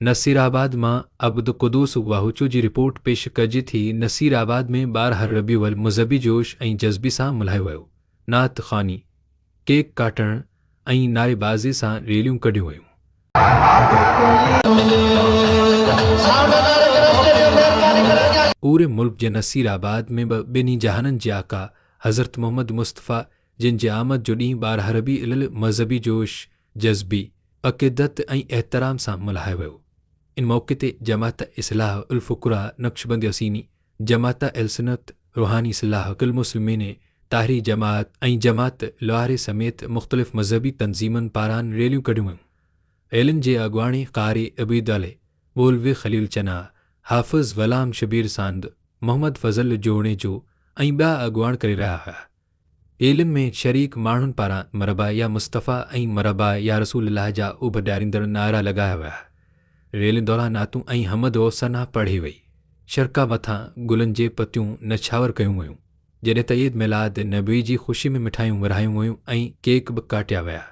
नसीराबाद मां अब्द कुदूस वाहुचू जी रिपोर्ट पेश कजी थी। नसीराबाद में 12 रबीउल मुज़हबी जोश ऐं जज़्बी सां मल्हायो वियो। नात ख़ानी, केक काटण ऐं नारेबाज़ी सां रैलियूं कढियूं वयूं। पूरे मुल्क जे नसीराबाद में ॿिन्ही जहाननि जे आका हज़रत मोहम्मद मुस्तफ़ा जिन जे आमद जो ॾींहुं 12 रबीउल मज़हबी जोश, जज़्बी, अक़ीदत ऐं एहतराम सां मल्हायो वियो। इन मौक़े ते जमात इस्लाह उल फ़ुक़रा नक्शबंदी असीनी, जमात अल सुन्नत रूहानी इस्लाह कुल मुस्लिमीन, ताहरी जमात ऐं जमात लोहारे समेत मुख़्तलिफ़ मज़हबी तंज़ीमनि पारां रैलियूं कढियूं वयूं। रैलियुनि जे अॻुवाणी क़ारी अबीद अले, मौलवी ख़लील चना, हाफ़िज़ ग़ुलाम शबीर सांद, मोहम्मद फ़ज़ल जोड़े जो ऐं ॿिया अॻुवाण करे रहिया हुआ। रैलियुनि में शरीक माण्हुनि पारां मरबा या मुस्तफ़ा ऐं मरबा या रसूलुल्लाह जा उभ ॾियारींदड़ नारा लॻाया विया। रैलियुनि दौरान नातूं ऐं हमद व सना पढ़ी वई। शरका मथां गुलनि जे पतियूं नछावर कयूं वयूं, जॾहिं त ईद मिलाद नबी जी ख़ुशी में मिठाइयूं विरहायूं वयूं ऐं केक बि काटिया विया।